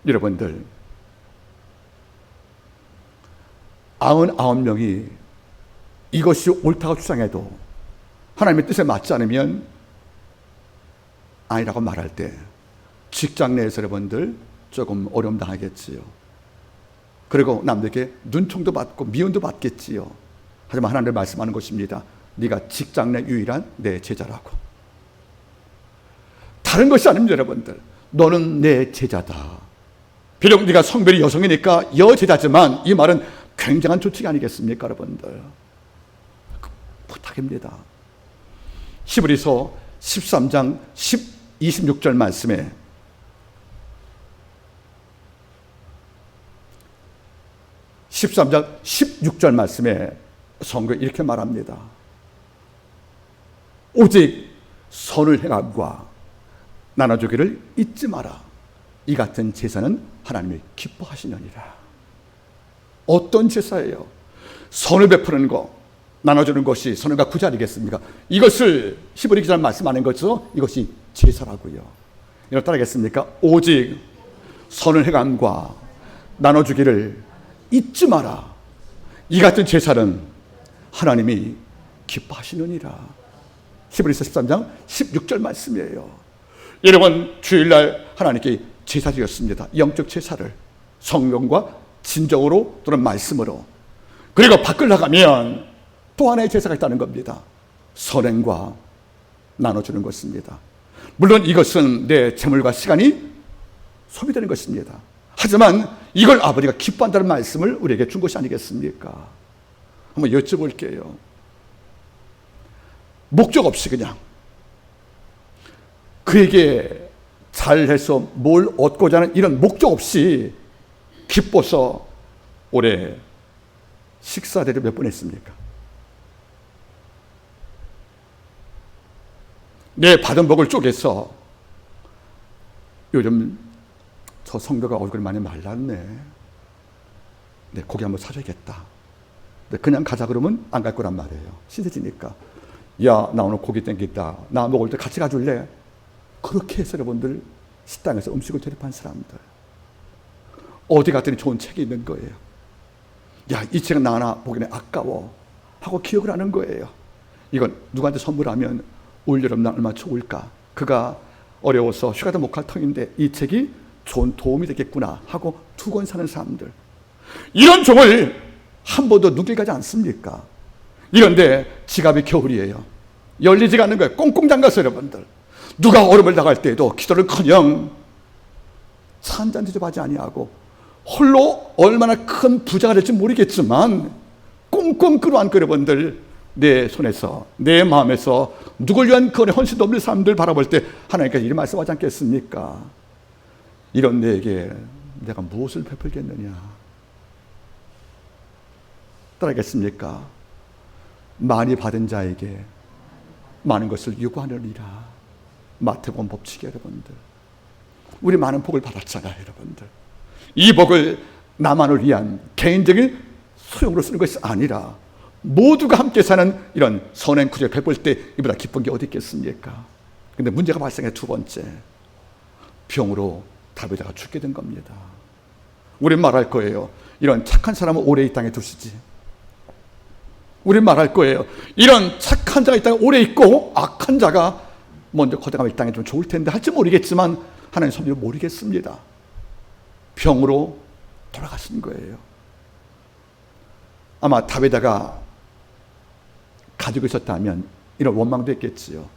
여러분들, 99명이 이것이 옳다고 주장해도 하나님의 뜻에 맞지 않으면 아니라고 말할 때 직장 내에서 여러분들 조금 어려움 당하겠지요. 그리고 남들에게 눈총도 받고 미움도 받겠지요. 하지만 하나님 말씀하는 것입니다. 네가 직장 내 유일한 내 제자라고. 다른 것이 아닙니다. 여러분들, 너는 내 제자다. 비록 네가 성별이 여성이니까 여제자지만 이 말은 굉장한 조치가 아니겠습니까? 여러분들, 부탁입니다. 히브리서 13장 26절 말씀에 13장 16절 말씀에 성경이 이렇게 말합니다. 오직 선을 행함과 나눠주기를 잊지 마라. 이 같은 제사는 하나님이 기뻐하시느니라. 어떤 제사예요? 선을 베푸는 것, 나눠주는 것이 선과 구제 아니겠습니까? 이것을 히브리 기자는 말씀하는 거죠. 이것이 제사라고요. 이걸 따라하겠습니까? 오직 선을 행함과 나눠주기를 잊지 마라. 이 같은 제사는 하나님이 기뻐하시느니라. 히브리서 13장 16절 말씀이에요. 여러분, 주일날 하나님께 제사 드렸습니다. 영적 제사를 성령과 진정으로 또는 말씀으로. 그리고 밖을 나가면 또 하나의 제사가 있다는 겁니다. 선행과 나눠주는 것입니다. 물론 이것은 내 재물과 시간이 소비되는 것입니다. 하지만 이걸 아버지가 기뻐한다는 말씀을 우리에게 준 것이 아니겠습니까? 한번 여쭤볼게요. 목적 없이 그냥 그에게 잘해서 뭘 얻고자 하는 이런 목적 없이 기뻐서 올해 식사대를 몇 번 했습니까? 내 받은 복을 쪼개서 요즘 저 성도가 얼굴이 많이 말랐네. 내 고기 한번 사줘야겠다. 근데 그냥 가자 그러면 안 갈 거란 말이에요. 씻어지니까. 야, 나 오늘 고기 땡긴다. 나 먹을 때 같이 가줄래? 그렇게 해서 여러분들 식당에서 음식을 대접한 사람들. 어디 갔더니 좋은 책이 있는 거예요. 야, 이 책은 나 하나 보기엔 아까워 하고 기억을 하는 거예요. 이건 누구한테 선물하면 올여름 날 얼마나 좋을까. 그가 어려워서 휴가도 못 갈 터인데 이 책이 좋은 도움이 되겠구나 하고 2권 사는 사람들. 이런 종을 한 번도 눈길 가지 않습니까? 이런데 지갑이 겨울이에요. 열리지가 않는 거예요. 꽁꽁 잠가서 여러분들. 누가 얼음을 나갈 때에도 기도를커녕 차 한 잔 대접하지 아니하고 홀로 얼마나 큰 부자가 될지 모르겠지만 꼼꼼 끌어안고 여러분들 내 손에서 내 마음에서 누굴 위한 그의 헌신도 없는 사람들 바라볼 때 하나님께서 이런 말씀하지 않겠습니까? 이런 내게 내가 무엇을 베풀겠느냐? 따르겠습니까? 많이 받은 자에게 많은 것을 요구하느니라. 마태복음 법칙이 여러분들. 우리 많은 복을 받았잖아요, 여러분들. 이 복을 나만을 위한 개인적인 소용으로 쓰는 것이 아니라 모두가 함께 사는 이런 선행 구제를 베풀 때 이보다 기쁜 게 어디 있겠습니까? 근데 문제가 발생해 두 번째, 병으로 다비드가 죽게 된 겁니다. 우린 말할 거예요. 이런 착한 사람은 오래 이 땅에 두시지. 우린 말할 거예요. 이런 착한 자가 이 땅에 오래 있고 악한 자가 먼저 거듭나면 이 땅에 좀 좋을 텐데 할지 모르겠지만 하나님 섭리를 모르겠습니다. 병으로 돌아가신 거예요. 아마 다비드가 가지고 있었다면 이런 원망도 했겠지요.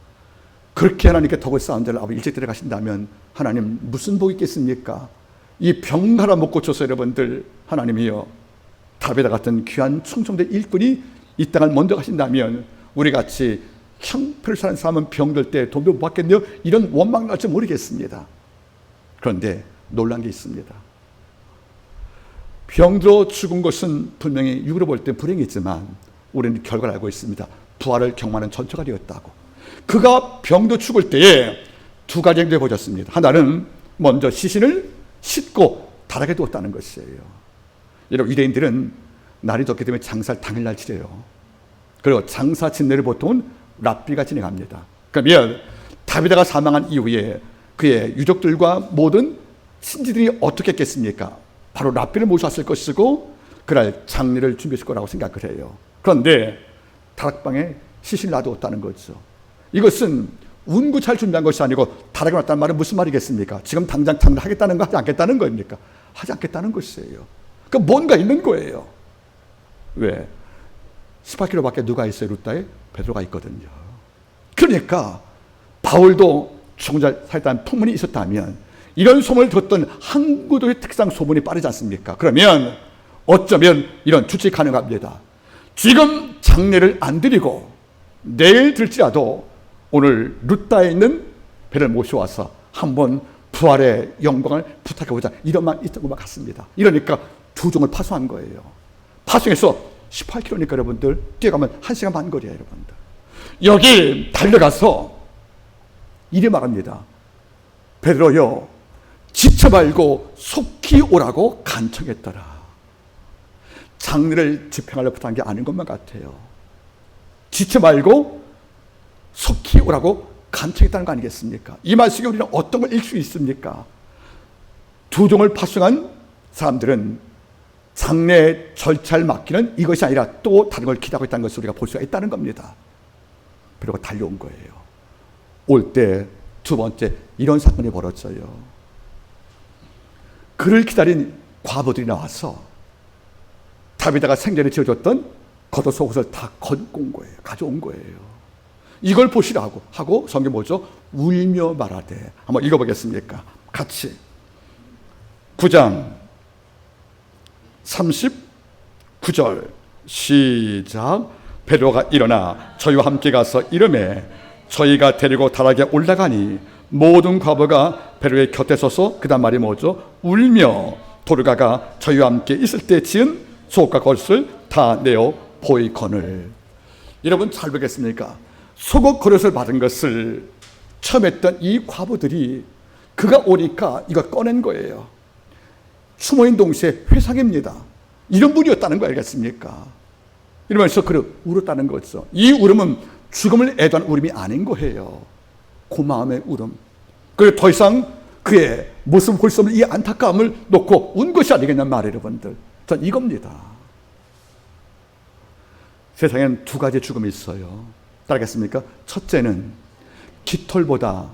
그렇게 하나님께 덕을 쌓은 자를 아버지 일찍 데려가신다면 하나님 무슨 복이 있겠습니까? 이 병 하나 못 고쳐서 여러분들 하나님이여 다비드 같은 귀한 충성대 일꾼이 이 땅을 먼저 가신다면 우리같이 형편을 사는 사람은 병들 때 돈도 못 받겠네요. 이런 원망 날지 모르겠습니다. 그런데 놀란 게 있습니다. 병들어 죽은 것은 분명히 육으로 볼 때 불행이지만 우리는 결과를 알고 있습니다. 부활을 경험하는 전처가 되었다고. 그가 병도 죽을 때에 두 가지 행동을 보여줬습니다. 하나는 먼저 시신을 씻고 다락에 두었다는 것이에요. 여러분, 유대인들은 날이 덥기 때문에 장사를 당일날 치래요. 그리고 장사 진례를 보통은 랍비가 진행합니다. 그러면 다비드가 사망한 이후에 그의 유족들과 모든 친지들이 어떻게 했겠습니까? 바로 랍비를 모셔왔을 것이고 그날 장례를 준비했을 거라고 생각을 해요. 그런데 다락방에 시신을 놔두었다는 거죠. 이것은 운구 잘 준비한 것이 아니고 다락에 놨다는 말은 무슨 말이겠습니까? 지금 당장 장례를 하겠다는 거 하지 않겠다는 거입니까? 하지 않겠다는 것이에요. 그러니까 뭔가 있는 거예요. 왜? 18km밖에 누가 있어요? 루타에? 베드로가 있거든요. 그러니까 바울도 죽은 자 살다는 풍문이 있었다면 이런 소문을 듣던 항구도의 특상 소문이 빠르지 않습니까? 그러면 어쩌면 이런 추측이 가능합니다. 지금 장례를 안 드리고 내일 들지라도 오늘 루타에 있는 배를 모셔와서 한번 부활의 영광을 부탁해보자. 이런 말 있던 것 같습니다. 이러니까 두 종을 파송한 거예요. 파송해서 18km니까 여러분들 뛰어가면 1시간 반 거리야 여러분들. 여기 달려가서 이래 말합니다. 베드로여 지쳐 말고 속히 오라고 간청했더라. 장례를 집행하려 부탁한 게 아닌 것만 같아요. 지쳐 말고 속히 오라고 간청했다는 거 아니겠습니까? 이 말씀에 우리는 어떤 걸 읽을 수 있습니까? 두 종을 파송한 사람들은 장례 절차를 맡기는 이것이 아니라 또 다른 걸 기대하고 있다는 것을 우리가 볼 수가 있다는 겁니다. 그리고 달려온 거예요. 올 때 두 번째 이런 사건이 벌어져요. 그를 기다린 과부들이 나와서 다비드가 생전에 지어줬던 겉옷 속옷을 다 건고 온 거예요. 가져온 거예요. 이걸 보시라고 하고 성경 뭐죠? 울며 말하되. 한번 읽어보겠습니까? 같이 9장 39절 시작. 베드로가 일어나 저희와 함께 가서 이르매 저희가 데리고 다락에 올라가니 모든 과부가 베드로의 곁에 서서 그 다음 말이 뭐죠? 울며 도르가가 저희와 함께 있을 때 지은 속옷과 겉옷을 다 내어 보이거늘. 여러분 잘 보겠습니까? 속옷 겉옷을 받은 것을 처음 했던 이 과부들이 그가 오니까 이거 꺼낸 거예요. 추모인 동시에 회상입니다. 이런 분이었다는 거 알겠습니까? 이러면서 그를 울었다는 거죠. 이 울음은 죽음을 애도한 울음이 아닌 거예요. 그 마음의 울음. 그리고 더 이상 그의 모습을 볼 수 없는 이 안타까움을 놓고 운 것이 아니겠냐는 말이에요, 여러분들. 전 이겁니다. 세상엔 두 가지 죽음이 있어요. 따르겠습니까? 첫째는 깃털보다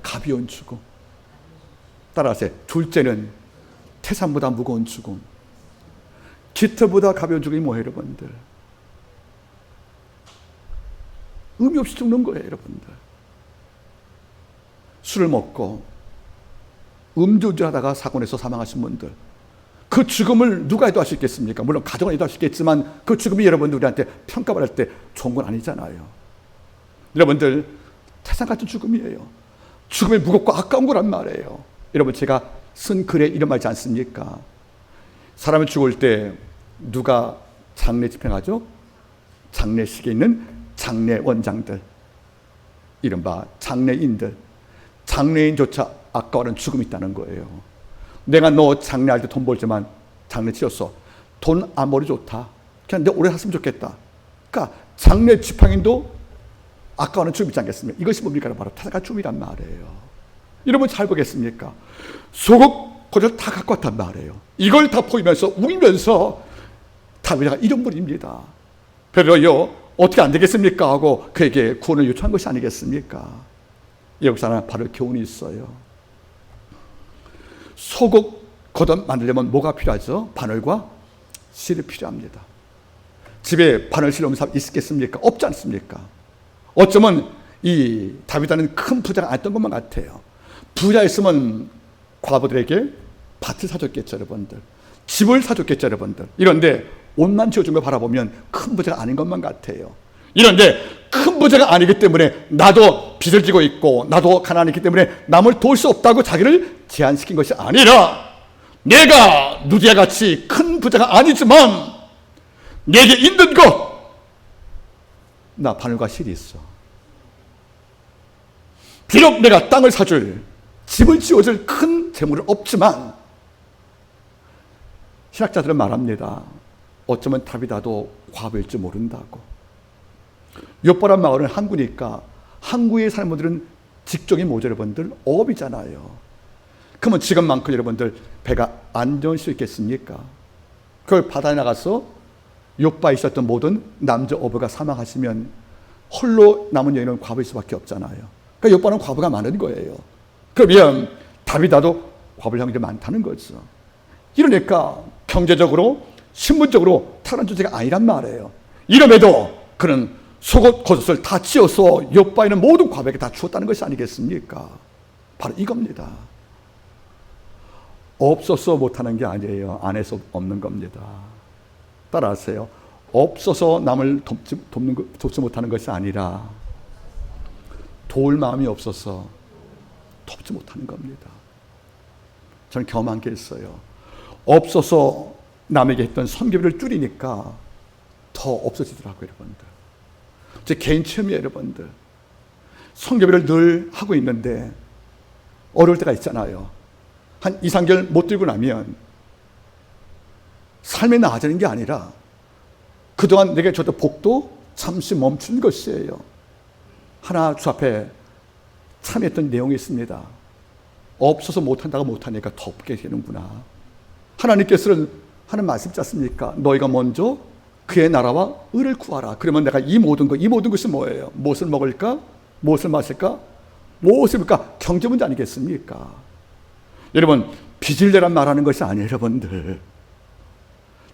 가벼운 죽음. 따라하세요. 둘째는 태산보다 무거운 죽음. 깃털보다 가벼운 죽음이 뭐예요, 여러분들? 의미 없이 죽는 거예요, 여러분들. 술을 먹고 음주운전하다가 사고 내서 사망하신 분들, 그 죽음을 누가 해도 할 수 있겠습니까? 물론 가정은 해도 할 수 있겠지만 그 죽음이 여러분들 우리한테 평가받을 때 좋은 건 아니잖아요. 여러분들 태산 같은 죽음이에요. 죽음이 무겁고 아까운 거란 말이에요. 여러분 제가 쓴 글에 이런 말이지 않습니까? 사람이 죽을 때 누가 장례 집행하죠? 장례식에 있는 장례 원장들, 이른바 장례인들. 장례인조차 아까워하는 죽음이 있다는 거예요. 내가 너 장례할 때 돈 벌지만 장례 치렀어. 돈 안 벌이 좋다. 그냥 내가 오래 살았으면 좋겠다. 그러니까 장례 집행인도 아까워하는 죽음 있지 않겠습니까? 이것이 뭡니까? 바로 태산같은 죽음이란 말이에요. 여러분 잘 보겠습니까? 소국 고를 다 갖고 왔단 말이에요. 이걸 다 보이면서 울면서 다윗가 이런 분입니다. 별로요 어떻게 안 되겠습니까? 하고 그에게 구원을 요청한 것이 아니겠습니까? 여기서 바로 교훈이 있어요. 소국 겉옷 만들려면 뭐가 필요하죠? 바늘과 실이 필요합니다. 집에 바늘 실 없는 사람 있겠습니까? 없지 않습니까? 어쩌면 이 다윗은 큰 부자가 아니었던 것만 같아요. 부자였으면 과부들에게 밭을 사줬겠죠, 여러분들. 집을 사줬겠죠, 여러분들. 이런데 옷만 지어준 걸 바라보면 큰 부자가 아닌 것만 같아요. 이런데 큰 부자가 아니기 때문에 나도 빚을 지고 있고 나도 가난하기 때문에 남을 도울 수 없다고 자기를 제한시킨 것이 아니라 내가 누디아 같이 큰 부자가 아니지만 내게 있는 것, 나 바늘과 실이 있어. 비록 내가 땅을 사줄, 집을 지어줄 큰 재물은 없지만 신학자들은 말합니다. 어쩌면 다윗도 과부일지 모른다고. 욥보란 마을은 항구니까 항구에 사는 분들은 직종이 뭐죠, 여러분들? 어업이잖아요. 그러면 지금만큼 여러분들 배가 안전할 수 있겠습니까? 그걸 바다에 나가서 욥바에 있었던 모든 남자 어부가 사망하시면 홀로 남은 여인은 과부일 수밖에 없잖아요. 그러니까 욥바는 과부가 많은 거예요. 그러면 다윗도 과부일 형제가 많다는 거죠. 이러니까 경제적으로 신분적으로 탁월한 존재가 아니란 말이에요. 이름에도 그는 속옷 겉옷을 다 찌어서 욥바에는 모든 과부에게 다 주었다는 것이 아니겠습니까? 바로 이겁니다. 없어서 못하는 게 아니에요. 안에서 없는 겁니다. 따라하세요. 없어서 남을 돕지 못하는 것이 아니라 도울 마음이 없어서 돕지 못하는 겁니다. 저는 경험한 게 있어요. 없어서 남에게 했던 선교비를 줄이니까 더 없어지더라고요, 여러분들. 제 개인 체험이에요, 여러분들. 선교비를 늘 하고 있는데 어려울 때가 있잖아요. 한 2, 3개월 못 들고 나면 삶이 나아지는 게 아니라 그동안 내게 줬던 복도 잠시 멈춘 것이에요. 하나 주 앞에 참여했던 내용이 있습니다. 없어서 못한다고 못하니까 더 없게 되는구나. 하나님께서는 하는 말씀 있지 않습니까? 너희가 먼저 그의 나라와 의를 구하라. 그러면 내가 이 모든 것이 뭐예요? 무엇을 먹을까? 무엇을 마실까? 무엇을 입을까? 경제 문제 아니겠습니까? 여러분, 빚을 내란 말하는 것이 아니에요, 여러분들.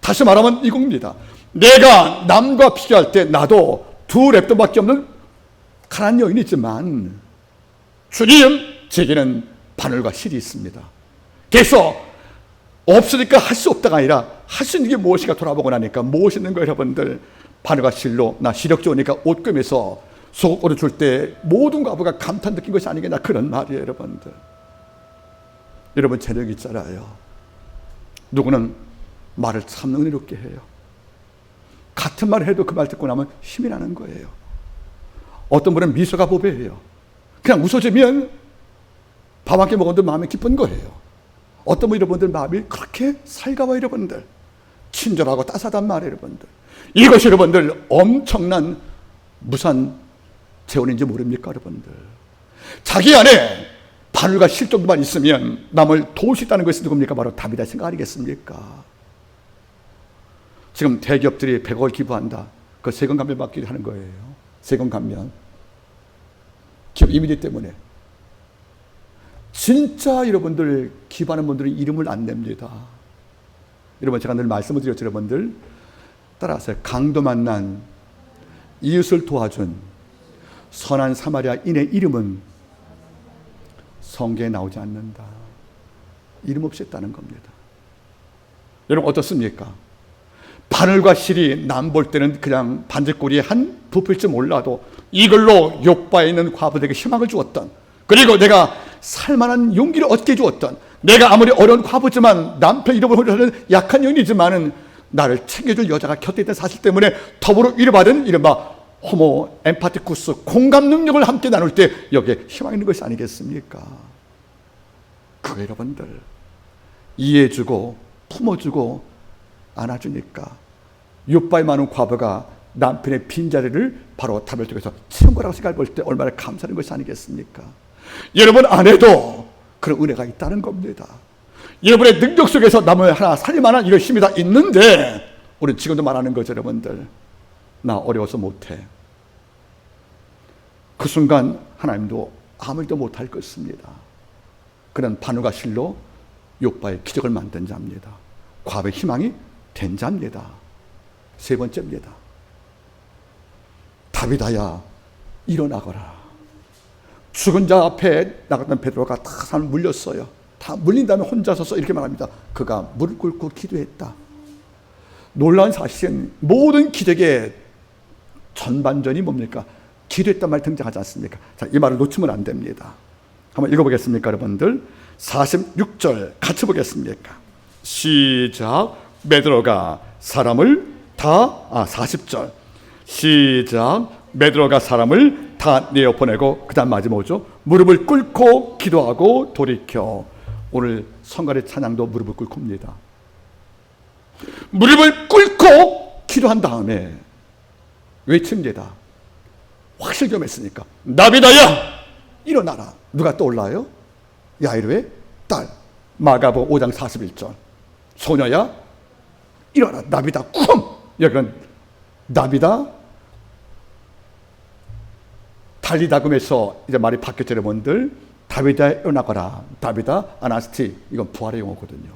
다시 말하면 이겁니다. 내가 남과 비교할 때 나도 두 랩돈밖에 없는 가난한 여인이지만 주님, 제게는 바늘과 실이 있습니다. 그래서 없으니까 할 수 없다가 아니라 할 수 있는 게 무엇인가 돌아보고 나니까 무엇이 있는 거예요, 여러분들. 바늘과 실로 나 시력 좋으니까 옷금에서 속옷을 줄 때 모든 과부가 감탄 느낀 것이 아니겠나, 그런 말이에요, 여러분들. 여러분, 재력이 있잖아요. 누구는 말을 참 은혜롭게 해요. 같은 말을 해도 그 말 듣고 나면 힘이 나는 거예요. 어떤 분은 미소가 보배예요. 그냥 웃어주면 밥 한 끼 먹어도 마음이 기쁜 거예요. 어떤 분, 여러분들 마음이 그렇게 살가워요, 여러분들. 친절하고 따뜻하단 말이에요, 여러분들. 이것이 여러분들 엄청난 무산 재원인지 모릅니까, 여러분들? 자기 안에 바늘과 실 정도만 있으면 남을 도울 수 있다는 것이 누굽니까? 바로 다윗의 생각 아니겠습니까? 지금 대기업들이 100억을 기부한다. 그 세금 감면 받기 하는 거예요. 세금 감면. 기업 이미지 때문에. 진짜 여러분들 기부하는 분들은 이름을 안 냅니다. 여러분, 제가 늘 말씀을 드렸죠, 여러분들. 따라하세요. 강도 만난 이웃을 도와준 선한 사마리아인의 이름은 성경에 나오지 않는다. 이름 없이 했다는 겁니다. 여러분 어떻습니까? 바늘과 실이 남 볼 때는 그냥 반지꼬리에 한 부풀지 몰라도 이걸로 욥바에 있는 과부에게 희망을 주었던, 그리고 내가 살만한 용기를 얻게 주었던, 내가 아무리 어려운 과부지만 남편 잃어버린 하는 약한 여인이지만은 나를 챙겨줄 여자가 곁에 있다는 사실 때문에 더불어 위로받은 이른바 호모 엠파티쿠스, 공감 능력을 함께 나눌 때 여기에 희망이 있는 것이 아니겠습니까? 그 여러분들 이해해주고 품어주고 안아주니까 욥바의 많은 과부가 남편의 빈자리를 바로 다벨 쪽에서 채운 거라고 생각해 볼 때 얼마나 감사한 것이 아니겠습니까? 여러분 안에도 그런 은혜가 있다는 겁니다. 여러분의 능력 속에서 남을 하나 살릴 만한 이런 힘이 다 있는데 우리는 지금도 말하는 거죠. 여러분들, 나 어려워서 못해. 그 순간 하나님도 아무 일도 못할 것입니다. 그는 바늘과 실로 욥바의 기적을 만든 자입니다. 과부의 희망이 된 자입니다. 세 번째입니다. 다윗아야 일어나거라. 죽은 자 앞에 나갔던 베드로가 다 사람 물렸어요. 다 물린 다음에 혼자 서서 이렇게 말합니다. 그가 무릎 꿇고 기도했다. 놀라운 사실은 모든 기적의 전반전이 뭡니까? 기도했단 말이 등장하지 않습니까? 자, 이 말을 놓치면 안 됩니다. 한번 읽어보겠습니까, 여러분들? 46절 같이 보겠습니까? 시작. 베드로가 사람을 다 40절 시작. 베드로가 사람을 다 내어보내고 그 다음 마지막 뭐죠? 무릎을 꿇고 기도하고 돌이켜. 오늘 성가의 찬양도 무릎을 꿇고입니다. 무릎을 꿇고 기도한 다음에 외칩니다. 확실 좀 했으니까 다윗아야 일어나라. 누가 떠올라요? 야이로의 딸, 마가복 5장 41절 소녀야 일어나. 다윗아 쿵. 여기는 다윗아 달리다금에서 이제 말이 바뀌었죠. 여러분들, 다윗아 일어나거라. 다윗아 아나스티, 이건 부활의 용어거든요.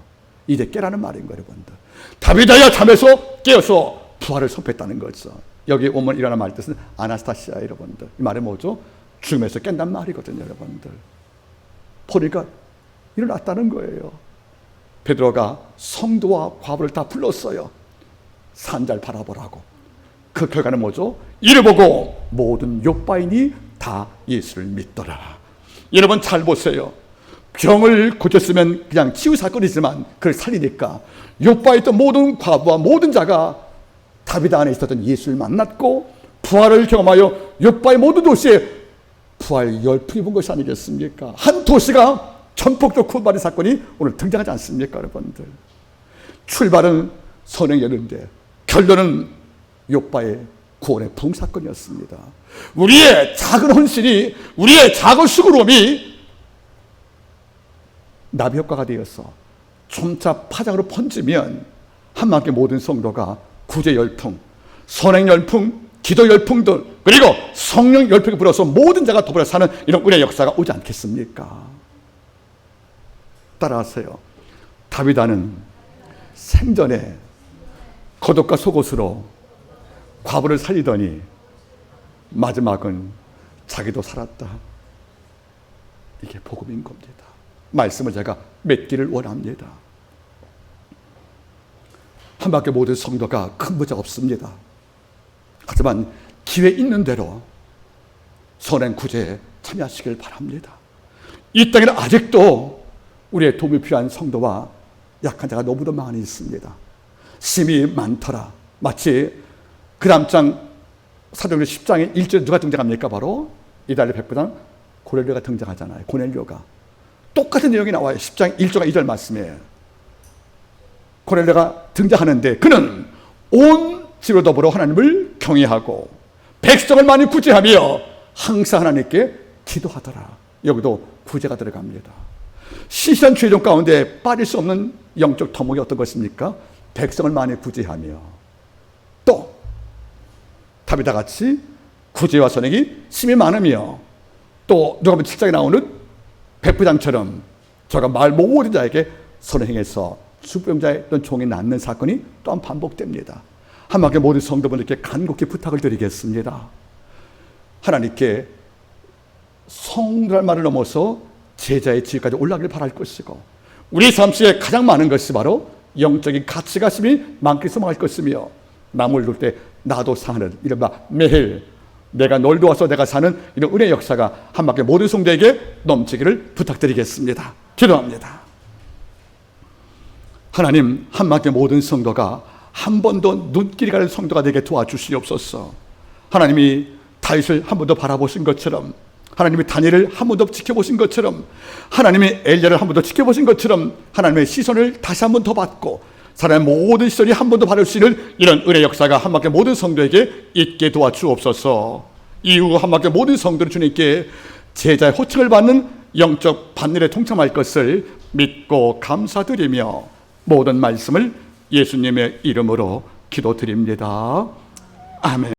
이제 깨라는 말인 거예요. 여러분들, 다윗아야 잠에서 깨어서 부활을 선포했다는 거죠. 여기 오면 일어나 말 뜻은 아나스타시아. 여러분들, 이 말은 뭐죠? 죽음에서 깬단 말이거든요. 여러분들, 보니까 일어났다는 거예요. 베드로가 성도와 과부를 다 불렀어요. 산잘 바라보라고. 그 결과는 뭐죠? 이를 보고 모든 욥바인이 다 예수를 믿더라. 여러분 잘 보세요. 병을 고쳤으면 그냥 치유 사건이지만 그걸 살리니까 욥바에 있던 모든 과부와 모든 자가 다윗 안에 있었던 예수를 만났고 부활을 경험하여 욥바의 모든 도시에 부활 열풍이 본 것이 아니겠습니까? 한 도시가 전폭적 구원받은 사건이 오늘 등장하지 않습니까, 여러분들? 출발은 선행이었는데 결론은 욥바의 구원의 부흥 사건이었습니다. 우리의 작은 헌신이, 우리의 작은 수고로움이 나비 효과가 되어서 점차 파장으로 번지면 한마음께 모든 성도가 구제 열풍, 선행 열풍, 기도 열풍들, 그리고 성령 열풍이 불어서 모든 자가 더불어 사는 이런 은혜의 역사가 오지 않겠습니까? 따라하세요. 다윗아는 생전에 겉옷과 속옷으로 과부를 살리더니 마지막은 자기도 살았다. 이게 복음인 겁니다. 말씀을 제가 맺기를 원합니다. 한 밖에 모든 성도가 큰 문제 없습니다. 하지만 기회 있는 대로 선행 구제에 참여하시길 바랍니다. 이 땅에는 아직도 우리의 도움이 필요한 성도와 약한 자가 너무도 많이 있습니다. 심이 많더라. 마치 그 다음 장 사도행전 10장에 1절에 누가 등장합니까? 바로 이달리 백부장 고넬료가 등장하잖아요. 고넬료가 똑같은 내용이 나와요. 10장 1절과 2절 말씀에 고넬료가 등장하는데 그는 온 집으로 더불어 하나님을 경외하고 백성을 많이 구제하며 항상 하나님께 기도하더라. 여기도 구제가 들어갑니다. 시시한 죄종 가운데 빠질 수 없는 영적 토목이 어떤 것입니까? 백성을 많이 구제하며 또 다윗과 같이 구제와 선행이 심히 많으며 또 누가복음 7장에 나오는 백부장처럼 저가 말 모든 자에게 선행해서 수병자의 어떤 종이 낳는 사건이 또한 반복됩니다. 한마디에 모든 성도분들께 간곡히 부탁을 드리겠습니다. 하나님께 성도란 말을 넘어서 제자의 지위까지 올라가길 바랄 것이고 우리 삶 속에 가장 많은 것이 바로 영적인 가치가심이 많게 성할 것이며, 남을 도울 때 나도 사는 이른바 매일 내가 널 도와서 내가 사는 이런 은혜 역사가 한마께 모든 성도에게 넘치기를 부탁드리겠습니다. 기도합니다. 하나님, 한마께 모든 성도가 한 번도 눈길이 가는 성도가 되게 도와주시옵소서. 하나님이 다윗을 한 번 더 바라보신 것처럼, 하나님이 다니엘을 한 번 더 지켜보신 것처럼, 하나님이 엘리야를 한 번 더 지켜보신 것처럼 하나님의 시선을 다시 한 번 더 받고 사람의 모든 시선이 한 번 더 받을 수 있는 이런 은혜 역사가 한마께 모든 성도에게 있게 도와주옵소서. 이후 한마께 모든 성도를 주님께 제자의 호칭을 받는 영적 반일에 동참할 것을 믿고 감사드리며 모든 말씀을 예수님의 이름으로 기도드립니다. 아멘.